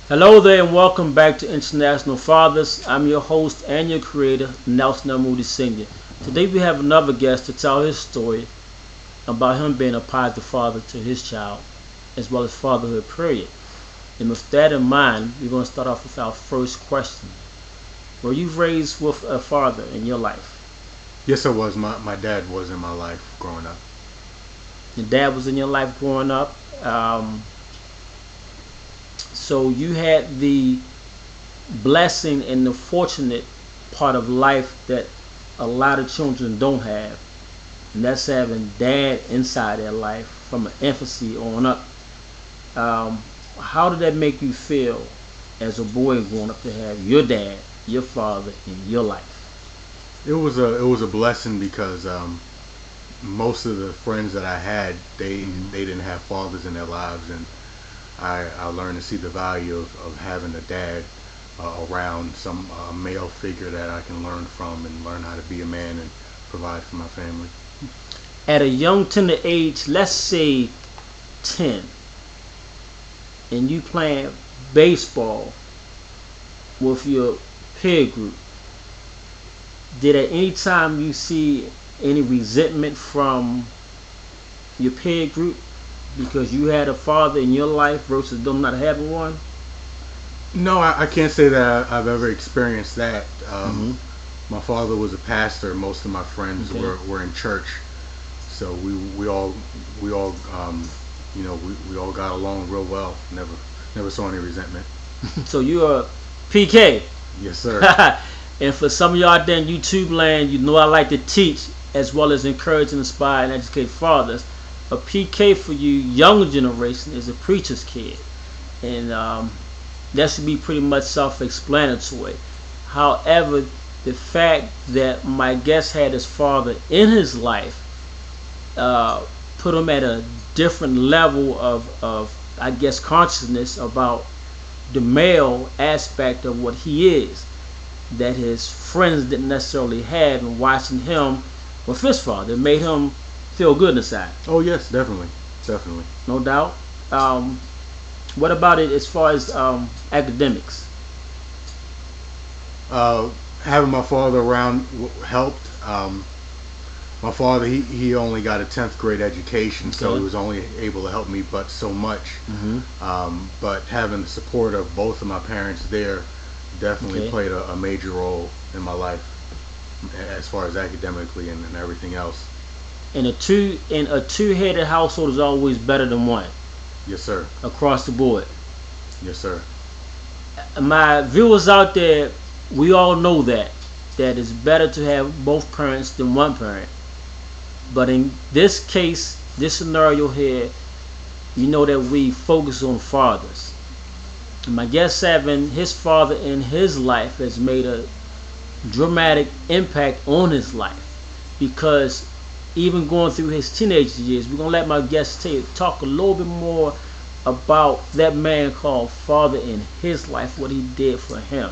Hello there and welcome back to International Fathers. I'm your host and your creator, Nelson L. Moody Sr. Today we have another guest to tell his story about him being a positive father to his child, as well as fatherhood period. And with that in mind, we're going to start off with our first question. Were you raised with a father in your life? Yes, I was. My dad was in my life growing up. Your dad was in your life growing up. So you had the blessing and the fortunate part of life that a lot of children don't have, and that's having dad inside their life from an infancy on up. How did that make you feel as a boy growing up to have your dad, your father in your life? It was a blessing because most of the friends that I had, they didn't have fathers in their lives, and I learned to see the value of having a dad around, some male figure that I can learn from and learn how to be a man and provide for my family. At a young tender age, let's say 10, and you playing baseball with your peer group, did at any time you see any resentment from your peer group because you had a father in your life versus them not having one? No, I can't say that I've ever experienced that. Hmm. My father was a pastor. Most of my friends Okay. were in church, so we all got along real well. Never saw any resentment. So you're a PK. Yes, sir. And for some of y'all out there in YouTube land, you know I like to teach as well as encourage and inspire and educate fathers. A PK for you younger generation is a preacher's kid. And that should be pretty much self-explanatory. However, the fact that my guest had his father in his life put him at a different level of I guess consciousness about the male aspect of what he is that his friends didn't necessarily have, and watching him with his father made him feel good inside. Oh yes, definitely, definitely. No doubt. Um, what about it as far as academics? Uh, Having my father around helped. My father, he only got a 10th grade education, so Okay. he was only able to help me but so much. Hmm. But having the support of both of my parents there definitely Okay. played a major role in my life as far as academically and everything else. In a two-headed household is always better than one Yes, sir. across the board. Yes, sir. My viewers out there, we all know that it's better to have both parents than one parent. But in this case, this scenario here, you know that we focus on fathers. My guest having his father in his life has made a dramatic impact on his life because even going through his teenage years, we're gonna let my guest talk a little bit more about that man called father in his life, what he did for him.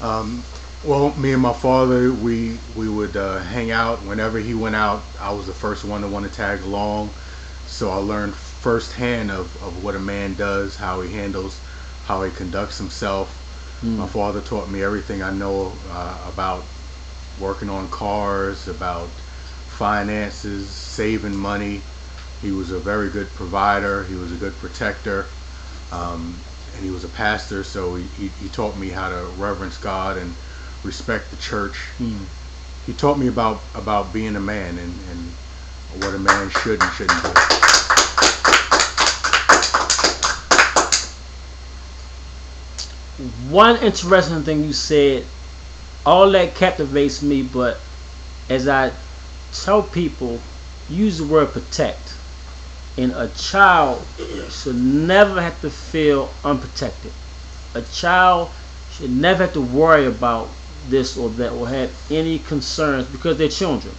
Um, well, me and my father, we would hang out. Whenever he went out, I was the first one to want to tag along. So I learned firsthand of what a man does, how he handles, how he conducts himself. My Hmm. father taught me everything I know about working on cars, about finances, saving money. He was a very good provider. He was a good protector. And he was a pastor, so he taught me how to reverence God and respect the church. Hmm. He taught me about being a man and what a man should and shouldn't do. One interesting thing you said, all that captivates me, but as I tell people, use the word protect. And a child should never have to feel unprotected. A child should never have to worry about this or that or have any concerns because they're children.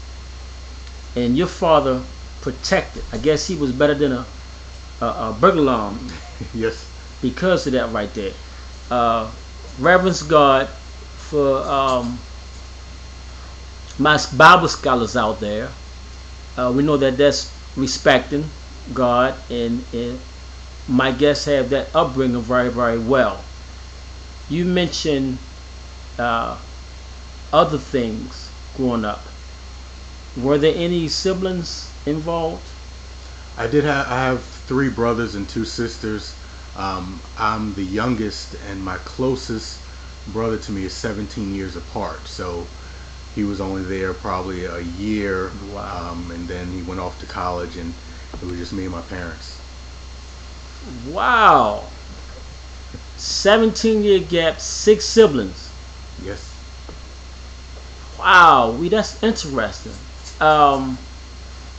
And your father protected. I guess he was better than a burglar alarm Yes, because of that right there. Uh, Reverence God for my Bible scholars out there. We know that that's respecting God and my guests have that upbringing very, very well. You mentioned uh, other things growing up. Were there any siblings involved? I have three brothers and two sisters. I'm the youngest, and my closest brother to me is 17 years apart. So he was only there probably a year, Wow. and then he went off to college, and it was just me and my parents. Wow. 17-year gap, six siblings. Yes. Wow, that's interesting. Um,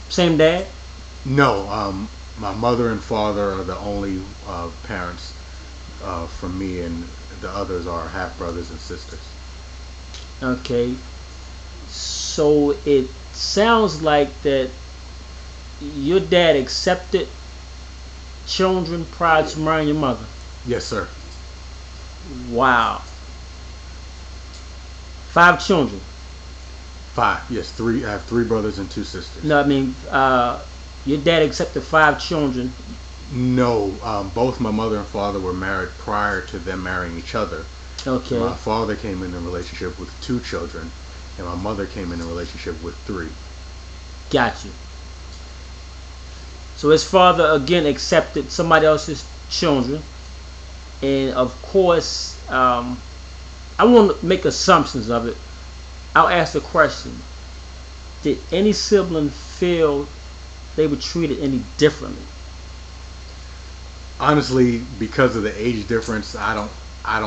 Same dad? No, my mother and father are the only parents from me, and the others are half brothers and sisters. Okay. So it sounds like that your dad accepted children prior to marrying your mother. Yes, sir. Wow. Five children. Five. Yes, three. I have three brothers and two sisters. No, I mean, your dad accepted five children. No, both my mother and father were married prior to them marrying each other. Okay. My father came in a relationship with two children, and my mother came in a relationship with three. Got you. So his father again accepted somebody else's children, and of course, I won't make assumptions of it. I'll ask the question: did any sibling feel they were treated any differently? Honestly, because of the age difference, I don't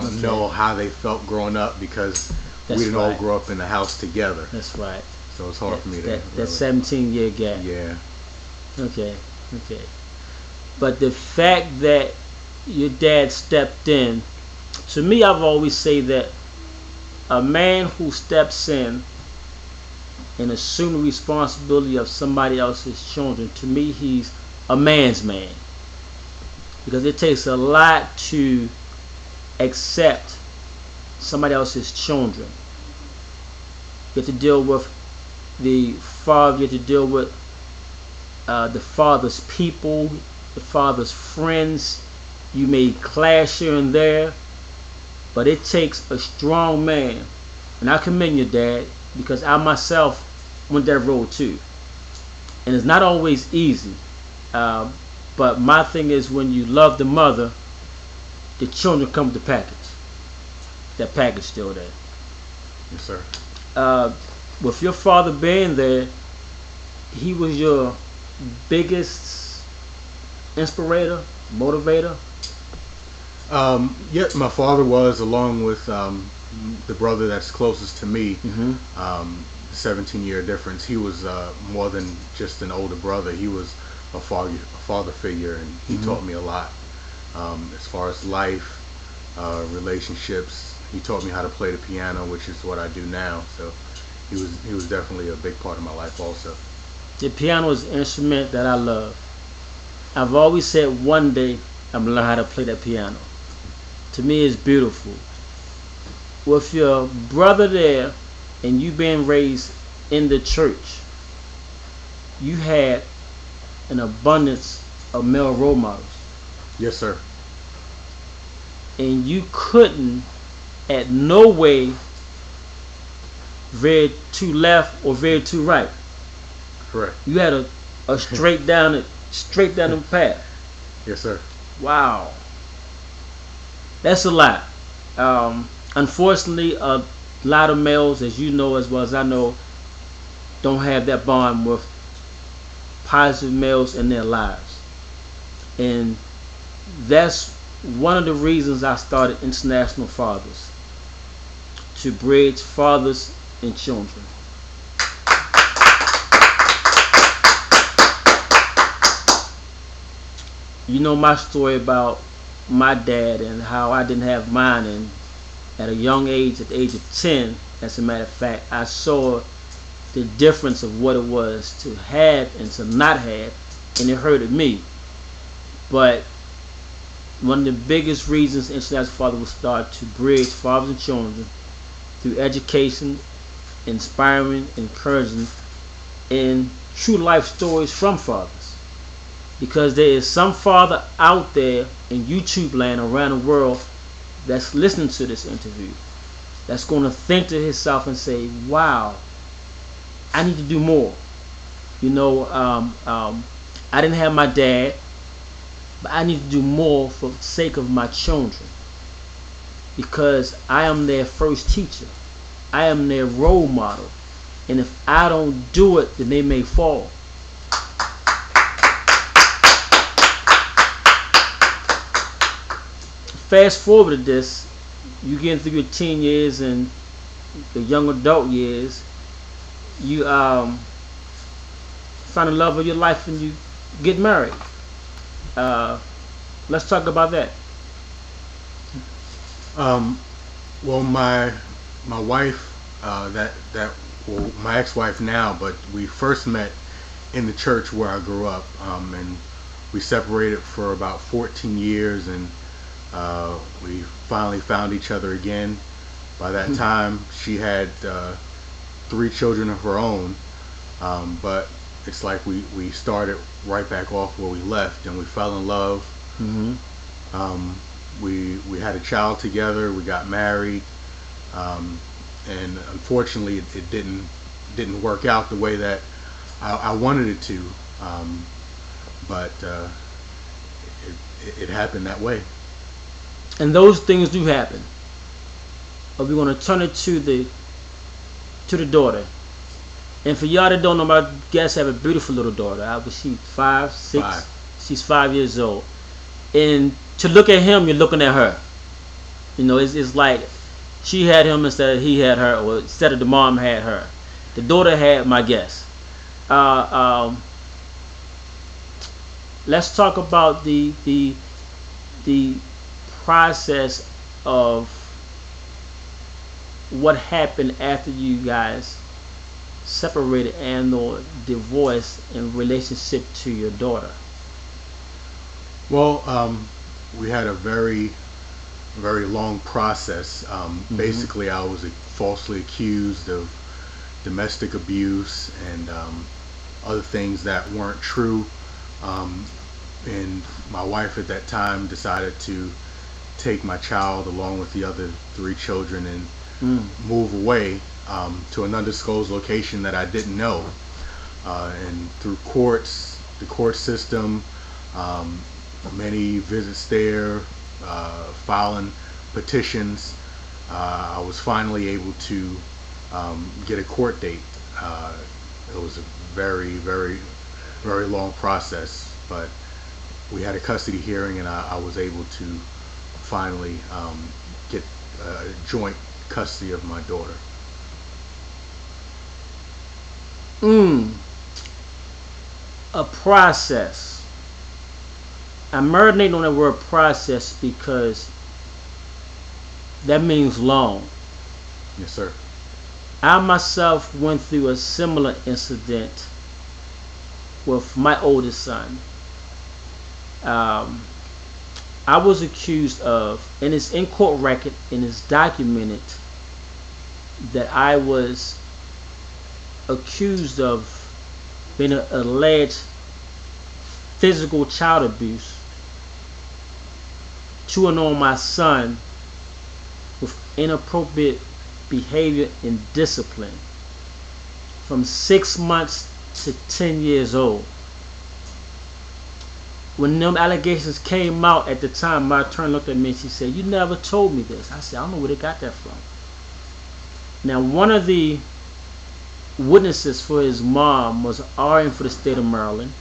Okay. know how they felt growing up because That's we didn't all right. grow up in the house together. That's right. So it's hard for me to That really. 17-year gap. Yeah. Okay. Okay. But the fact that your dad stepped in, to me, I've always say that a man who steps in and assumes the responsibility of somebody else's children, to me, he's a man's man. Because it takes a lot to accept somebody else's children. You have to deal with the father, you have to deal with the father's people, the father's friends. You may clash here and there, but it takes a strong man. And I commend your dad because I myself went that road too. And it's not always easy. Uh, but my thing is when you love the mother, the children come with the package. That package still there. Yes, sir. Uh, with your father being there, he was your biggest inspirator, motivator. Yeah, my father was, along with the brother that's closest to me, Mm-hmm. 17-year difference. He was more than just an older brother. He was a father figure, and he Mm-hmm. taught me a lot as far as life, relationships. He taught me how to play the piano, which is what I do now. So he was definitely a big part of my life also. The piano is an instrument that I love. I've always said one day I'm gonna learn how to play that piano. To me, it's beautiful. With your brother there and you being raised in the church, you had an abundance of male role models, Yes, sir. and you couldn't, at no way, veer too left or veer too right. Correct. You had a straight down the path. Yes, sir. Wow, that's a lot. Unfortunately, a lot of males, as you know as well as I know, don't have that bond with positive males in their lives, and that's one of the reasons I started International Fathers, to bridge fathers and children. You know my story about my dad and how I didn't have mine, and at a young age, at the age of 10, as a matter of fact, I saw the difference of what it was to have and to not have, and it hurted me. But one of the biggest reasons International Father will start to bridge fathers and children through education, inspiring, encouraging, and true life stories from fathers. because there is some father out there in YouTube land around the world that's listening to this interview, that's going to think to himself and say, wow, I need to do more. You know, I didn't have my dad, but I need to do more for the sake of my children, because I am their first teacher. I am their role model. And if I don't do it, then they may fall. Fast forward to this, you getting through your teen years and the young adult years, you find the love of your life and you get married. Let's talk about that. Well, my wife, well, my ex-wife now, but we first met in the church where I grew up, and we separated for about 14 years, and we finally found each other again. By that time, she had 3 children of her own, but it's like we started right back off where we left, and we fell in love. We had a child together. We got married, and unfortunately, it didn't work out the way that I wanted it to. But it happened that way. And those things do happen. But we're going to turn it to the daughter. And for y'all that don't know, my guests have a beautiful little daughter. I was she 5, 6. 5. She's 5 years old. And to look at him, you're looking at her. You know, it's like she had him instead of he had her, or instead of the mom had her. The daughter had my guest. Let's talk about the process of what happened after you guys separated and or divorced in relationship to your daughter. Well, we had a very long process. Basically, I was falsely accused of domestic abuse and other things that weren't true. And my wife at that time decided to take my child along with the other 3 children and move away to an undisclosed location that I didn't know. And through the court system, many visits there, filing petitions, I was finally able to get a court date. It was a very long process, but we had a custody hearing, and I was able to finally get joint custody of my daughter. A process. I'm marinating on that word process because that means long. Yes, sir. I myself went through a similar incident with my oldest son. I was accused of, and it's in court record and it's documented, that I was accused of being an alleged physical child abuse to and on my son with inappropriate behavior and discipline from 6 months to 10 years old. When them allegations came out at the time, my attorney looked at me and she said, "You never told me this." I said, "I don't know where they got that from." Now, one of the witnesses for his mom was an RN for the state of Maryland,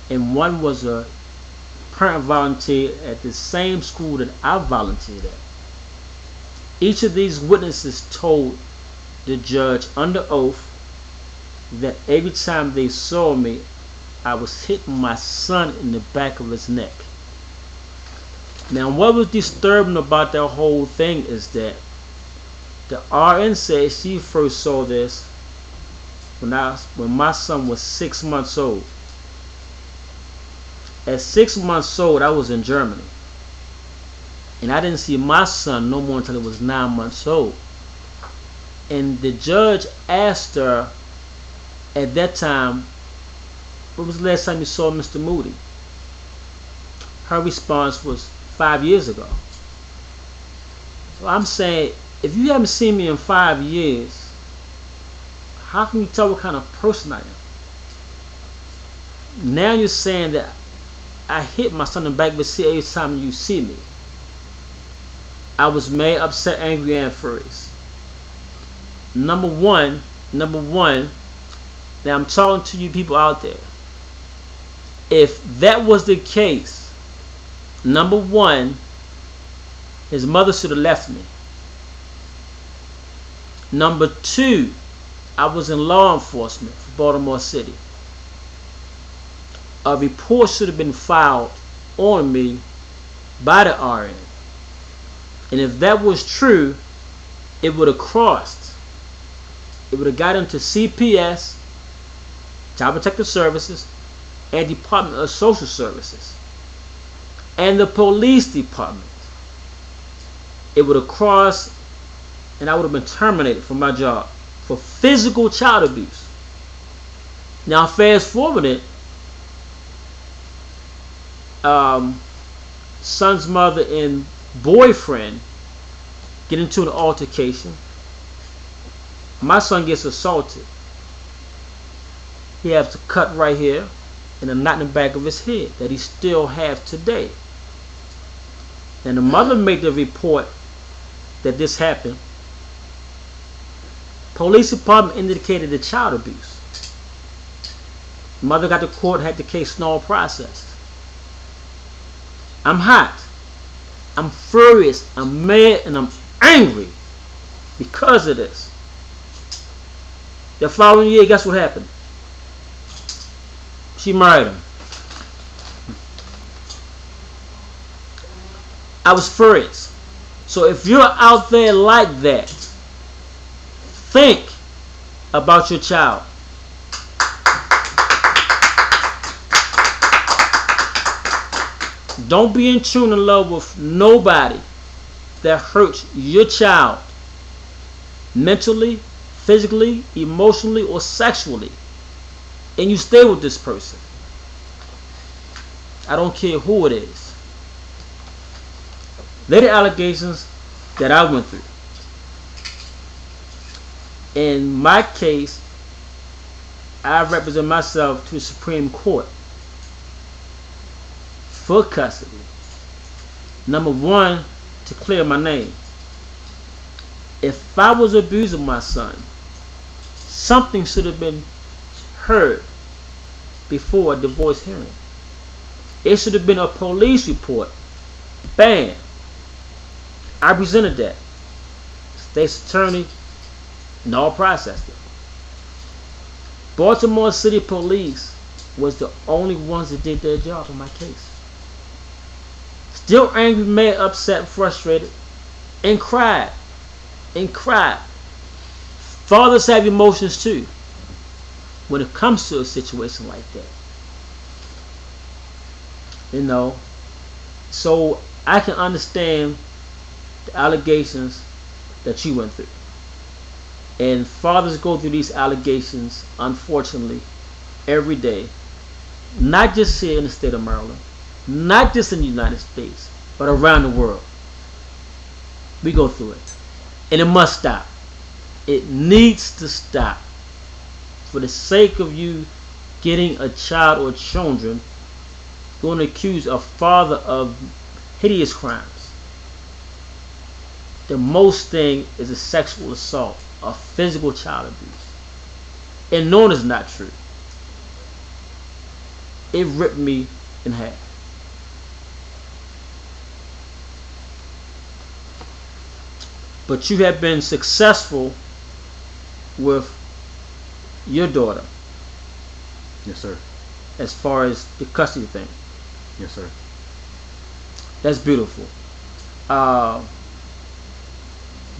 and one was a parent volunteer at the same school that I volunteered at. Each of these witnesses told the judge under oath that every time they saw me, I was hitting my son in the back of his neck. Now, what was disturbing about that whole thing is that the RN said she first saw this when my son was 6 months old. At 6 months old, I was in Germany, and I didn't see my son no more until he was 9 months old. And the judge asked her at that time, when was the last time you saw Mr. Moody? Her response was 5 years ago. So I'm saying, if you haven't seen me in 5 years, how can you tell what kind of person I am? Now you're saying that I hit my son in the back of the seat every time you see me. I was mad, upset, angry, and furious. Number one, now I'm talking to you people out there. If that was the case, number one, his mother should have left me. Number two, I was in law enforcement for Baltimore City. A report should have been filed on me by the RN. And if that was true, it would have crossed. It would have got into CPS, Child Protective Services, and Department of Social Services, and the police department. It would have crossed, and I would have been terminated from my job for physical child abuse. Now fast forward it, son's mother and boyfriend get into an altercation. My son gets assaulted. He has a cut right here and a knot in the back of his head that he still has today. And the mother made the report that this happened. Police department indicated the child abuse. Mother got to court, had the case all processed. I'm hot. I'm furious. I'm mad, and I'm angry because of this. The following year, guess what happened? She married him. I was furious. So if you're out there like that, think about your child. Don't be in tune in love with nobody that hurts your child mentally, physically, emotionally, or sexually, and you stay with this person. I don't care who it is. They're the allegations that I went through. In my case, I represent myself to the Supreme Court for custody. Number one, to clear my name. If I was abusing my son, something should have been heard before a divorce hearing. It should have been a police report. Bam. I presented that. State's attorney and all processed it. Baltimore City Police was the only ones that did their job on my case. Still angry, mad, upset, frustrated, and cried. And cried. Fathers have emotions too when it comes to a situation like that. You know, so I can understand the allegations that you went through. And fathers go through these allegations, unfortunately, every day. Not just here in the state of Maryland, not just in the United States, but around the world. We go through it. And it must stop. It needs to stop. For the sake of you getting a child or children, going to accuse a father of hideous crimes. The most thing is a sexual assault, a physical child abuse. And known as not true. It ripped me in half. But you have been successful with your daughter. Yes, sir. As far as the custody thing. Yes, sir. That's beautiful.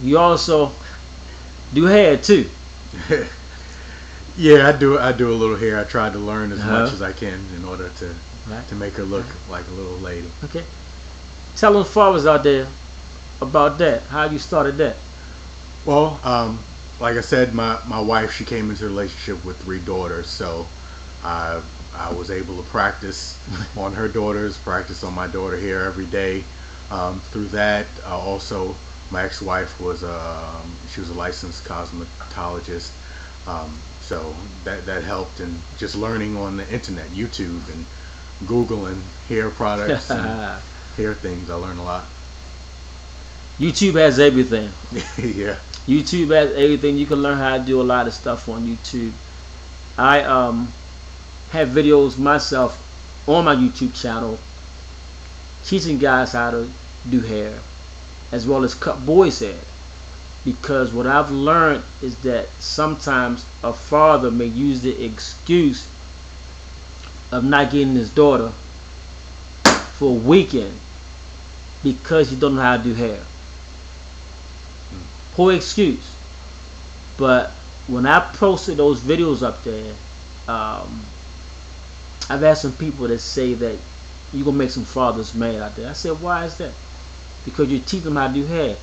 You also do hair too. Yeah, I do a little hair. I try to learn as much as I can in order to make her look like a little lady. Okay. Tell them fathers out there about that. How you started that. Well, like I said, my wife, she came into a relationship with 3 daughters, so I I was able to practice on her daughters, practice on my daughter here every day. Through that, also my ex-wife was she was a licensed cosmetologist, so that helped. And just learning on the internet, YouTube, and Googling hair products and hair things, I learned a lot. YouTube has everything. Yeah. YouTube has everything. You can learn how to do a lot of stuff on YouTube. I have videos myself on my YouTube channel teaching guys how to do hair as well as cut boys' hair, because what I've learned is that sometimes a father may use the excuse of not getting his daughter for a weekend because he don't know how to do hair. Poor excuse. But when I posted those videos up there, I've had some people that say that you're gonna make some fathers mad out there. I said, why is that? Because you teach them how to do hair.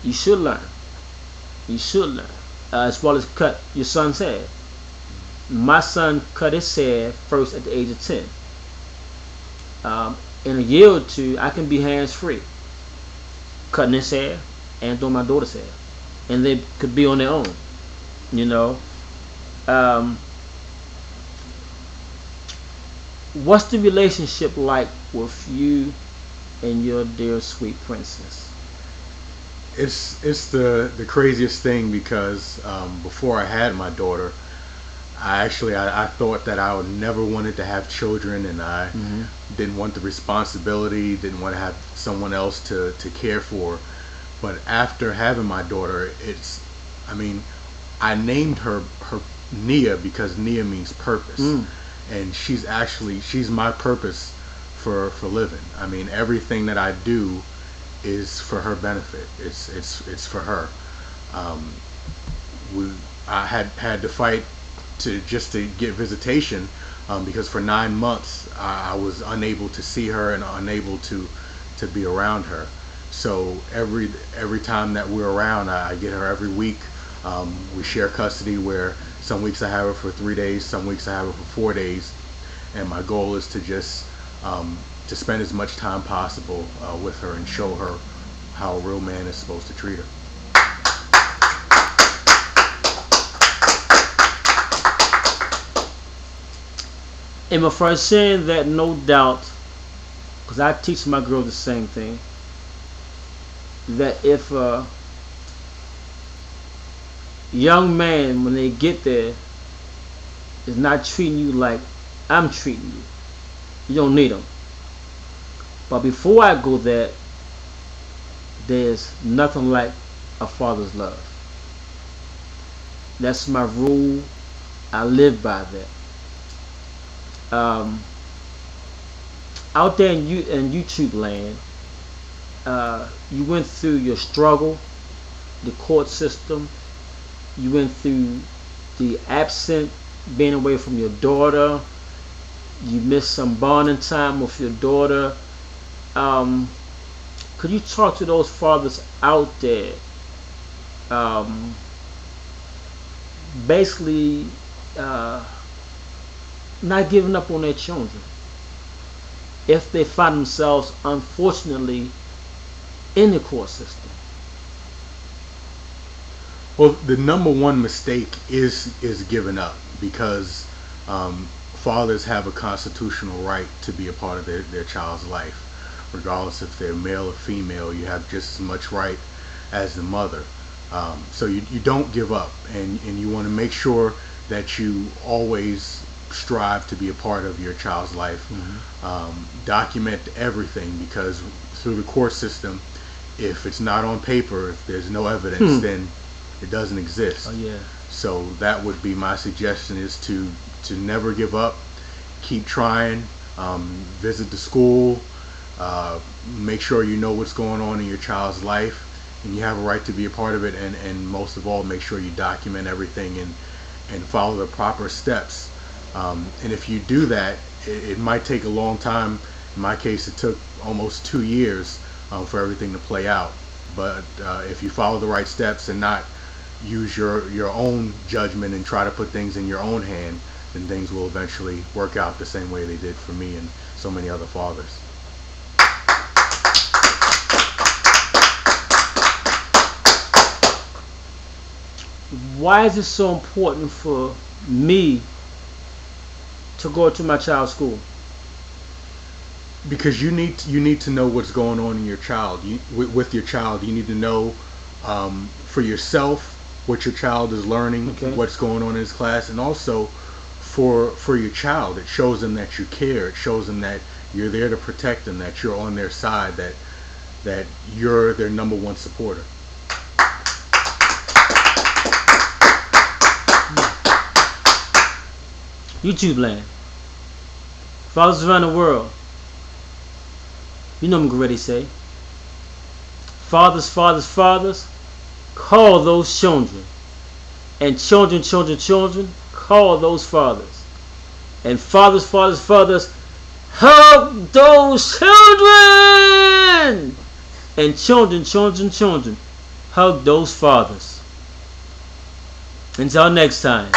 You should learn. You should learn. As well as cut your son's hair. My son cut his hair first at the age of 10. In a year or two, I can be hands-free, cutting his hair and doing my daughter's hair, and they could be on their own. You know. What's the relationship like with you and your dear sweet princess? It's the craziest thing, because before I had my daughter, I thought that I would never wanted to have children, and I didn't want the responsibility, didn't want to have someone else to care for. But after having my daughter, I named her Nia because Nia means purpose. And she's my purpose for living. I mean, everything that I do is for her benefit. It's for her. I had to fight to get visitation, because for 9 months I was unable to see her and unable to be around her. So every time that we're around, I get her every week. We share custody, where some weeks I have her for 3 days, some weeks I have her for 4 days, and my goal is to just to spend as much time possible with her and show her how a real man is supposed to treat her. And before saying that, no doubt, because I teach my girls the same thing, that if a young man, when they get there, is not treating you like I'm treating you, you don't need them. But before I go there, there's nothing like a father's love. That's my rule. I live by that. Out there in YouTube land, you went through your struggle, the court system. You went through the absent, being away from your daughter. You missed some bonding time with your daughter. Could you talk to those fathers out there, basically not giving up on their children if they find themselves, unfortunately, in the court system? Well, the number one mistake is giving up, because fathers have a constitutional right to be a part of their child's life. Regardless if they're male or female, you have just as much right as the mother. So you don't give up, and you want to make sure that you always strive to be a part of your child's life. Document everything, because through the court system, if it's not on paper, if there's no evidence, then it doesn't exist. Oh yeah. So that would be my suggestion, is to never give up, keep trying, visit the school, make sure you know what's going on in your child's life, and you have a right to be a part of it, and most of all, make sure you document everything and follow the proper steps. And if you do that, it might take a long time. In my case, it took almost 2 years for everything to play out. But if you follow the right steps and not use your own judgment and try to put things in your own hand, then things will eventually work out the same way they did for me and so many other fathers. Why is it so important for me to go to my child's school? Because you need to know what's going on in your child. With your child, you need to know for yourself what your child is learning, Okay. what's going on in his class, and also for your child. It shows them that you care. It shows them that you're there to protect them, that you're on their side, that you're their number one supporter. YouTube land. Fathers around the world. You know what I'm ready to say. Fathers, fathers, fathers, call those children. And children, children, children, call those fathers. And fathers, fathers, fathers, hug those children. And children, children, children, hug those fathers. Until next time.